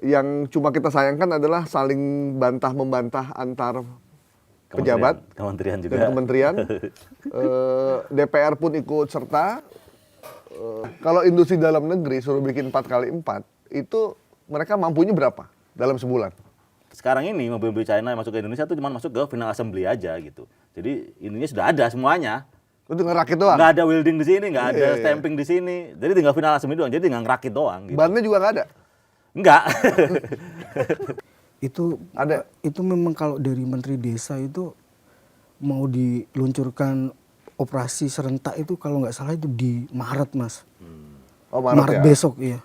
yang cuma kita sayangkan adalah saling bantah-membantah antar pejabat kementerian juga. dan kementerian. DPR pun ikut serta. Kalau industri dalam negeri suruh bikin 4x4, itu mereka mampunya berapa dalam sebulan? Sekarang ini mobil-mobil China yang masuk ke Indonesia tuh cuma masuk ke final assembly aja gitu. Jadi intinya sudah ada semuanya. Itu ngerakit doang? Nggak ada welding di sini, nggak ada stamping di sini. Jadi tinggal final assembly doang, jadi tinggal ngerakit doang. Gitu. Bannya juga nggak ada? Enggak. Itu memang kalau dari Menteri Desa itu mau diluncurkan operasi serentak itu kalau nggak salah itu di Maret, Mas. Oh, Maret ya? besok ya.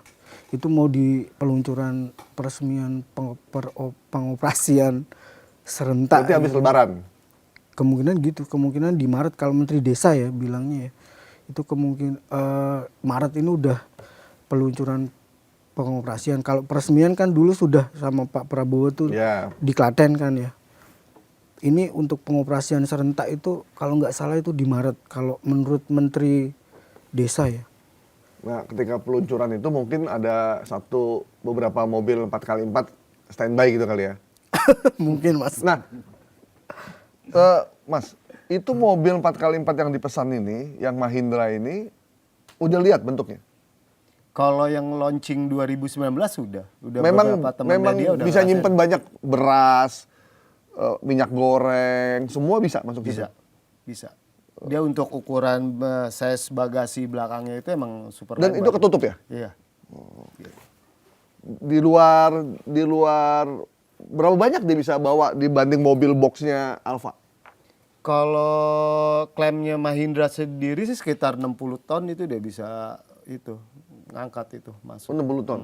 Itu mau di peluncuran peresmian pengoperasian serentak. Berarti habis Lebaran? Kemungkinan gitu, kemungkinan di Maret kalau Menteri Desa ya bilangnya ya. Itu kemungkinan Maret ini udah peluncuran pengoperasian. Kalau peresmian kan dulu sudah sama Pak Prabowo tuh di Klaten kan ya. Ini untuk pengoperasian serentak itu kalau nggak salah itu di Maret kalau menurut Menteri Desa ya. Nah, ketika peluncuran itu mungkin ada beberapa mobil 4x4 standby gitu kali ya? Mungkin, Mas. Nah, Mas, itu mobil 4x4 yang dipesan ini, yang Mahindra ini, udah lihat bentuknya? Kalau yang launching 2019 sudah Memang media udah bisa ngerasain. nyimpen banyak beras, minyak goreng, semua bisa masuk situ? Bisa. Dia untuk ukuran size bagasi belakangnya itu emang super Dan lebar. itu ketutup ya? Iya. Di luar berapa banyak dia bisa bawa dibanding mobil boxnya Alfa? Kalau klaimnya Mahindra sendiri sih sekitar 60 ton itu dia bisa itu ngangkat itu masuk. 60 ton?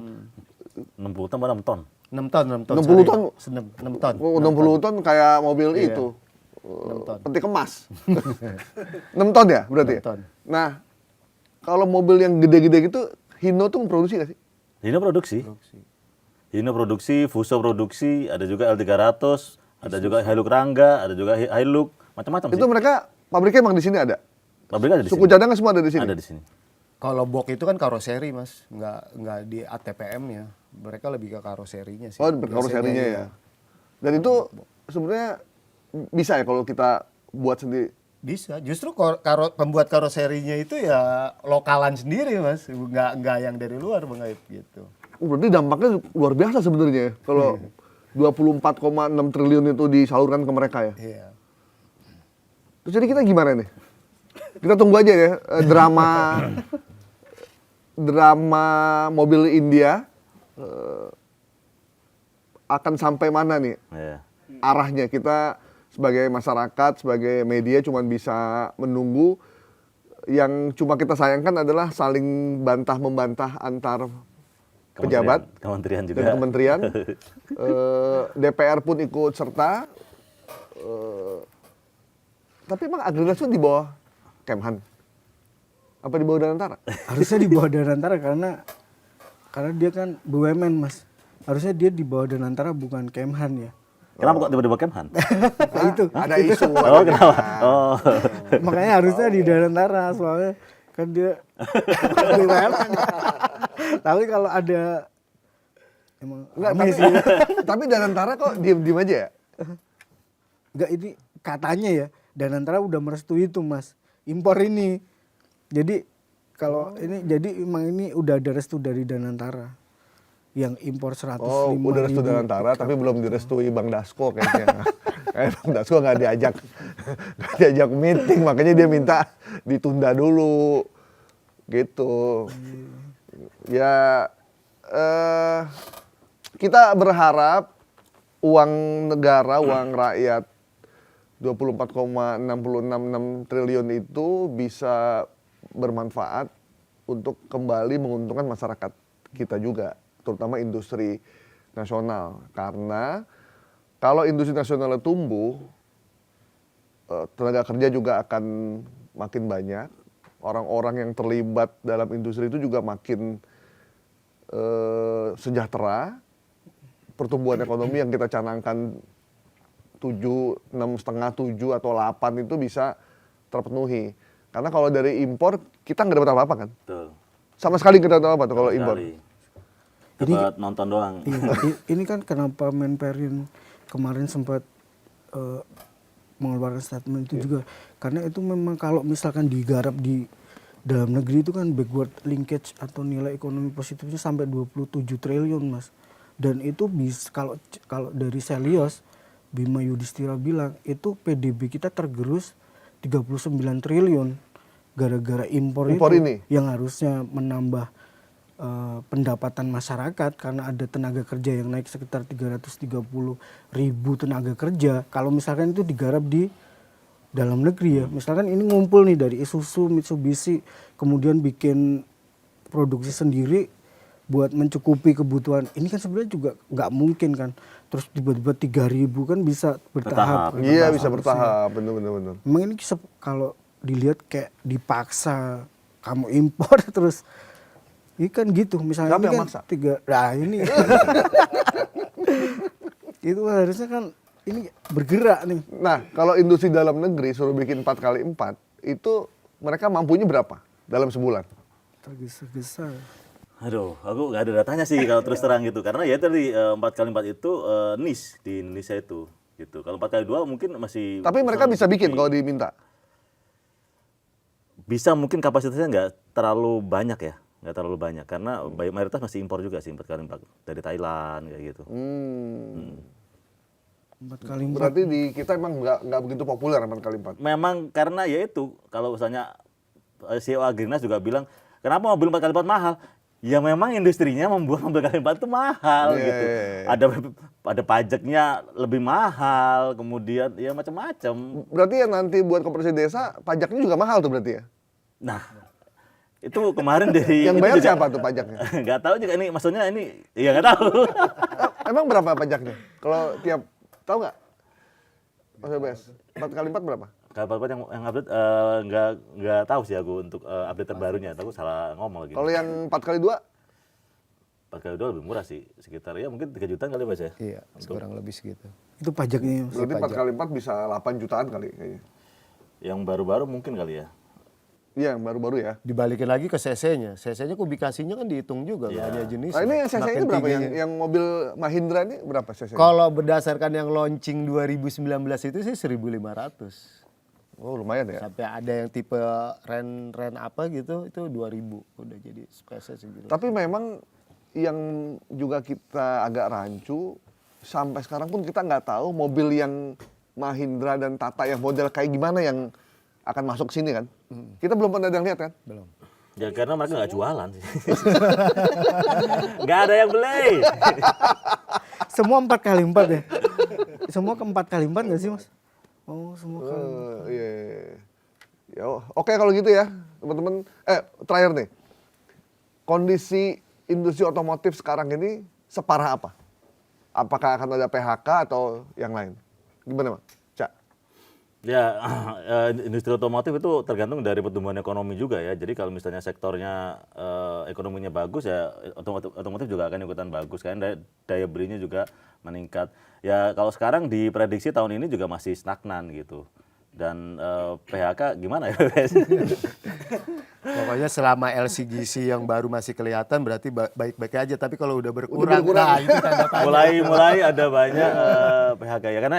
60 ton atau 6 ton? 6 ton. 60 ton? 6 ton. Oh, 60 ton kayak mobil Iya. itu. 6 ton. Peti kemas. 6 ton ya berarti? 6 ton. Nah, kalau mobil yang gede-gede gitu, Hino tuh memproduksi nggak sih? Hino produksi, Fuso produksi, ada juga L300, ada juga Hilux Rangga, ada juga Hilux, macam-macam sih. Itu mereka pabriknya emang di sini ada? Pabriknya ada di Suku sini. cadangnya semua ada di sini? Ada di sini. Kalau box itu kan karoseri, Mas, nggak di ATPM-nya. Mereka lebih ke karoserinya sih. Oh, karoserinya ya. Dan itu sebenarnya bisa ya kalau kita buat sendiri? Bisa. Justru pembuat karoserinya itu ya lokalan sendiri, Mas. Nggak yang dari luar, Bang Aib, gitu. Berarti dampaknya luar biasa sebenarnya ya. Kalau 24,6 triliun itu disalurkan ke mereka ya. Iya. Terus jadi kita gimana nih? Kita tunggu aja ya drama mobil India akan sampai mana nih arahnya. Kita sebagai masyarakat, sebagai media cuma bisa menunggu. Yang cuma kita sayangkan adalah saling bantah-membantah antar pejabat, kementerian juga. dan kementerian. DPR pun ikut serta. Tapi emang Agrarian itu di bawah Kemhan? Apa di bawah Danantara? Harusnya di bawah Danantara karena dia kan BUMN, Mas. Harusnya dia di bawah Danantara bukan Kemhan ya. Kenapa kok tiba-tiba Kemhan? Itu. Ada isu. Oh, kenapa? Oh. Makanya harusnya di Danantara soalnya kan dia BUMN. Tapi kalau ada emang Enggak, tapi Danantara kok diem-diem aja ya? enggak, ini katanya ya Danantara udah merestui itu, Mas, impor ini. Jadi kalau jadi emang ini udah ada restu dari Danantara yang impor 105.000. Oh, udah restu Danantara tapi belum direstui Bang Dasko kayaknya. Kayak Bang Dasko nggak diajak meeting, makanya dia minta ditunda dulu gitu. Ya kita berharap uang negara, uang rakyat 24,6066 triliun itu bisa bermanfaat untuk kembali menguntungkan masyarakat kita juga, terutama industri nasional. Karena kalau industri nasionalnya tumbuh, tenaga kerja juga akan makin banyak. Orang-orang yang terlibat dalam industri itu juga makin sejahtera. Pertumbuhan ekonomi yang kita canangkan 6,5, 7 atau 8 itu bisa terpenuhi. Karena kalau dari impor kita nggak dapat apa-apa kan? Betul. Sama sekali nggak dapat apa-apa tuh kalau impor. dapat nonton doang. Iya, ini kan kenapa Menperin kemarin sempat mengeluarkan statement itu juga karena itu memang kalau misalkan digarap di dalam negeri itu kan backward linkage atau nilai ekonomi positifnya sampai 27 triliun Mas. Dan itu bisa kalau dari Selios Bima Yudhistira bilang itu PDB kita tergerus 39 triliun gara-gara impor itu ini? yang harusnya menambah pendapatan masyarakat karena ada tenaga kerja yang naik sekitar 330.000 tenaga kerja. Kalau misalkan itu digarap di dalam negeri ya, misalkan ini ngumpul nih dari Isuzu, Mitsubishi, kemudian bikin produksi sendiri buat mencukupi kebutuhan. Ini kan sebenarnya juga nggak mungkin kan. Terus tiba-tiba 3.000 kan bisa bertahap. Iya bisa bertahap, benar. Memang ini kalau dilihat kayak dipaksa kamu impor terus. Ini kan gitu, misalnya Siapa ini yang kan maksa? ini itu harusnya kan ini bergerak nih. Nah, kalau industri dalam negeri suruh bikin 4x4, itu mereka mampunya berapa dalam sebulan? Tergesa-gesa. Aduh, aku nggak ada datanya sih kalau terus terang gitu. Karena ya tadi 4x4 itu niche di Indonesia itu. Gitu. Kalau 4x2 mungkin masih... Tapi mereka bisa bikin kalau diminta. Bisa, mungkin kapasitasnya nggak terlalu banyak ya. Nggak terlalu banyak. Karena mayoritas masih impor juga sih 4x4. Dari Thailand kayak gitu. 4x4. Berarti di kita emang nggak begitu populer 4x4. Memang karena ya itu, kalau misalnya CEO Agrinas juga bilang, kenapa mobil 4x4 mahal? Ya memang industrinya membuat mobil 4x4 itu mahal gitu. Ada pajaknya lebih mahal, kemudian ya macam-macam. Berarti yang nanti buat koperasi desa, pajaknya juga mahal tuh berarti ya? Nah, itu kemarin dari Yang itu bayar juga- siapa tuh pajaknya? Nggak tahu juga ini, maksudnya ini ya nggak tahu. Emang berapa pajaknya? Kalau tiap, tahu nggak? Mas Bebes, 4x4 berapa? Kabar yang update nggak tahu sih aku untuk update terbarunya. Aku salah ngomong lagi. Kalau yang 4x2? 4x2 lebih murah sih, sekitar ya mungkin 3 jutaan kali Mas ya. Iya, kurang lebih segitu. Itu pajaknya. Mas. Berarti 4x4 bisa 8 jutaan kali kayaknya. Yang baru-baru mungkin kali ya. Iya, yang baru-baru ya. Dibalikin lagi ke CC-nya. CC-nya kubikasinya kan dihitung juga, nggak hanya jenis. Nah ini yang CC ini berapa? Yang mobil Mahindra ini berapa CC? Kalau berdasarkan yang launching 2019 itu sih 1.500. Oh lumayan ya. Sampai ada yang tipe ren apa gitu, itu 2.000. Udah jadi spesies segitu. Tapi memang yang juga kita agak rancu, sampai sekarang pun kita nggak tahu mobil yang Mahindra dan Tata yang model kayak gimana yang akan masuk sini kan. Kita belum pernah ada yang lihat kan. Belum. Ya karena mereka nggak jualan sih. Nggak ada yang beli. Semua 4x4 ya? Semua ke 4x4 nggak sih Mas? Oh semua kali. Iya. Ya, oke kalau gitu ya teman-teman. Terakhir nih, kondisi industri otomotif sekarang ini separah apa? Apakah akan ada PHK atau yang lain? Gimana, Mas? Cak. Ya, industri otomotif itu tergantung dari pertumbuhan ekonomi juga ya. Jadi kalau misalnya sektornya ekonominya bagus ya otomotif juga akan ikutan bagus kan. Daya belinya juga meningkat. Ya kalau sekarang diprediksi tahun ini juga masih stagnan gitu. Dan PHK gimana ya? Pokoknya selama LCGC yang baru masih kelihatan berarti baik-baik aja. Tapi kalau udah berkurang, nah itu tanda tanya. mulai ada banyak PHK ya. Karena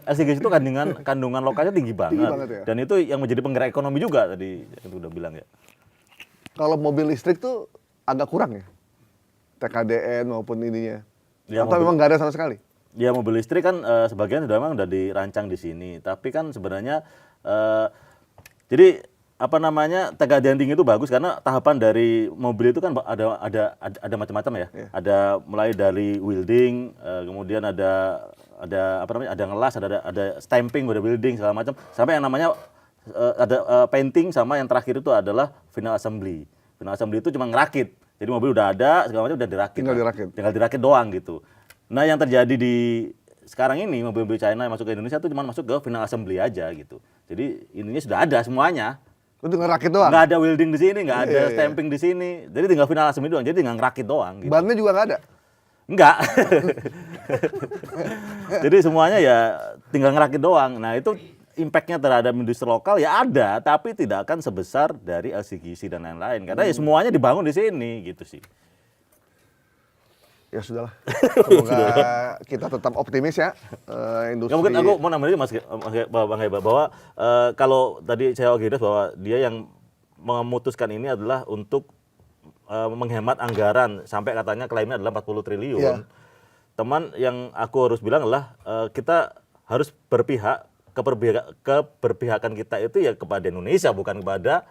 LCGC itu kandungan lokalnya tinggi banget. banget ya. Dan itu yang menjadi penggerak ekonomi juga tadi itu udah bilang ya. Kalau mobil listrik tuh agak kurang ya? TKDN maupun ininya. Ya, Atau memang nggak ada sama sekali? Ya mobil listrik kan sebagian memang udah dirancang di sini, tapi kan sebenarnya jadi apa namanya TKDN tinggi itu bagus karena tahapan dari mobil itu kan ada macam-macam ya. Yeah. Ada mulai dari welding, kemudian ada apa namanya ada ngelas, ada stamping, ada welding segala macam, sampai yang namanya ada painting sama yang terakhir itu adalah final assembly. Final assembly itu cuma ngerakit. Jadi mobil udah ada segala macam udah dirakit. Tinggal dirakit doang gitu. Nah yang terjadi di sekarang ini mobil-mobil China yang masuk ke Indonesia itu cuma masuk ke final assembly aja gitu. Jadi ininya sudah ada semuanya. Itu ngerakit doang? Nggak ada welding di sini, nggak ada stamping di sini. Jadi tinggal final assembly doang, jadi tinggal ngerakit doang gitu. Bannya juga nggak ada? Enggak. Jadi semuanya ya tinggal ngerakit doang. Nah itu impact-nya terhadap industri lokal ya ada, tapi tidak akan sebesar dari LCGC dan lain-lain. Karena ya semuanya dibangun di sini gitu sih. Ya sudahlah. Semoga kita tetap optimis ya. Industri. Ya mungkin aku mau nambahin Bang Heba bahwa kalau tadi saya Gidas bahwa dia yang memutuskan ini adalah untuk menghemat anggaran sampai katanya klaimnya adalah 40 triliun. Iya. Teman yang aku harus bilang adalah kita harus berpihak keberpihakan kita itu ya kepada Indonesia bukan kepada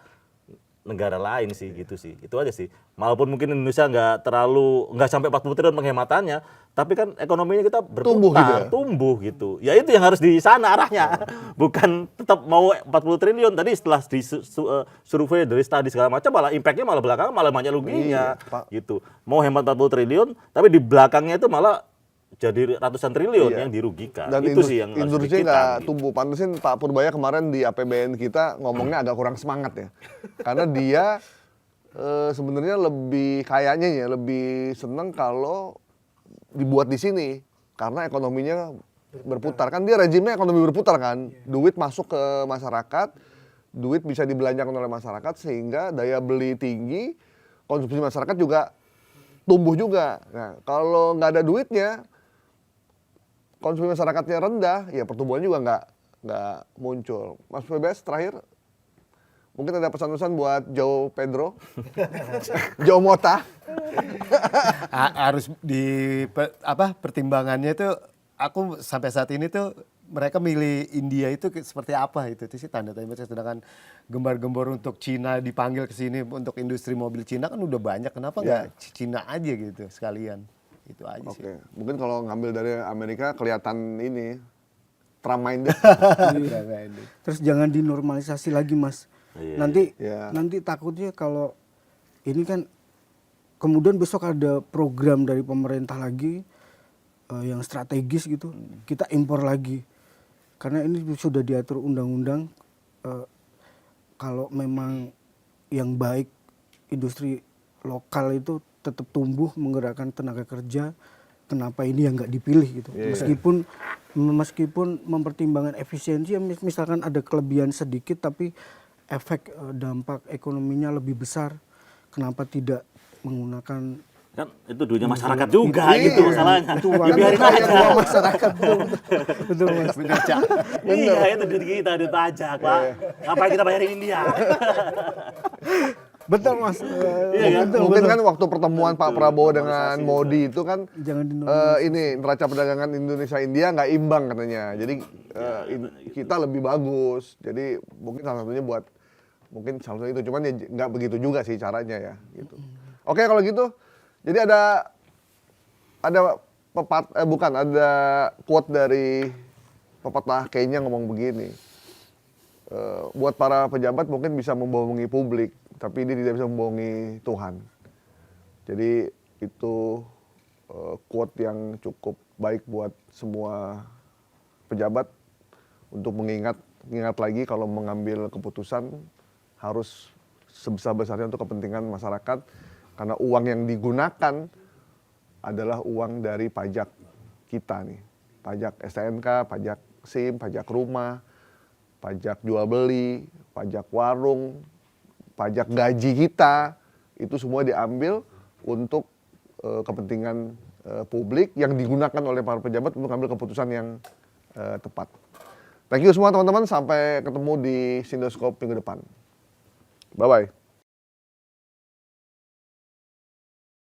negara lain sih gitu sih. Itu aja sih. Walaupun mungkin Indonesia nggak sampai 40 triliun penghematannya, tapi kan ekonominya kita berputar, tumbuh gitu. Ya itu yang harus di sana arahnya. Bukan tetap mau 40 triliun. Tadi setelah survei dari studi segala macam malah impact-nya malah belakangan malah banyak ruginya gitu. Mau hemat 40 triliun tapi di belakangnya itu malah jadi ratusan triliun yang dirugikan. Dan itu sih yang harus industri dipikirkan, nggak tumbuh. Pantesin Pak Purbaya kemarin di APBN kita ngomongnya agak kurang semangat ya. Karena dia sebenarnya lebih seneng kalau dibuat di sini. Karena ekonominya berputar. Kan dia rejimnya ekonomi berputar kan. Duit masuk ke masyarakat, duit bisa dibelanjakan oleh masyarakat sehingga daya beli tinggi, konsumsi masyarakat juga tumbuh juga. Nah, kalau nggak ada duitnya, konsumsi masyarakatnya rendah, ya pertumbuhannya juga nggak muncul. Mas PBS terakhir, mungkin ada pesan-pesan buat Joe Pedro, Joe Mota. Harus pertimbangannya itu, aku sampai saat ini tuh mereka milih India itu seperti apa itu sih tanda tanya. Sedangkan gembar-gembor untuk Cina dipanggil ke sini untuk industri mobil Cina kan udah banyak, kenapa nggak Cina aja gitu sekalian? Itu aja sih. Oke, mungkin kalau ngambil dari Amerika kelihatan ini Trump minded. Terus jangan dinormalisasi lagi Mas. Nanti takutnya kalau ini kan kemudian besok ada program dari pemerintah lagi yang strategis gitu, kita impor lagi. Karena ini sudah diatur undang-undang kalau memang yang baik industri lokal itu tetap tumbuh menggerakkan tenaga kerja, kenapa ini yang nggak dipilih gitu. Meskipun mempertimbangkan efisiensi, misalkan ada kelebihan sedikit tapi efek dampak ekonominya lebih besar, kenapa tidak menggunakan kan itu duitnya masyarakat juga gitu masalahnya. Itu biarin aja masyarakat betul Mas. Iya itu duit kita, duit pajak Pak. Ngapain kita bayarin India? Betul Mas. Mungkin kan waktu pertemuan Pak Prabowo dengan Modi itu kan ini neraca perdagangan Indonesia India nggak imbang katanya. Jadi kita lebih bagus. Jadi mungkin salah satunya itu. Cuman ya nggak begitu juga sih caranya ya. Gitu. Oke kalau gitu. Jadi ada quote dari pepatah Kenya ngomong begini. Buat para pejabat mungkin bisa membohongi publik, tapi dia tidak bisa membohongi Tuhan. Jadi itu quote yang cukup baik buat semua pejabat untuk mengingat lagi kalau mengambil keputusan harus sebesar-besarnya untuk kepentingan masyarakat, karena uang yang digunakan adalah uang dari pajak kita nih. Pajak STNK, pajak SIM, pajak rumah, pajak jual beli, pajak warung, pajak gaji kita, itu semua diambil untuk kepentingan publik yang digunakan oleh para pejabat untuk mengambil keputusan yang tepat. Thank you semua teman-teman, sampai ketemu di Sindoskop minggu depan. Bye-bye.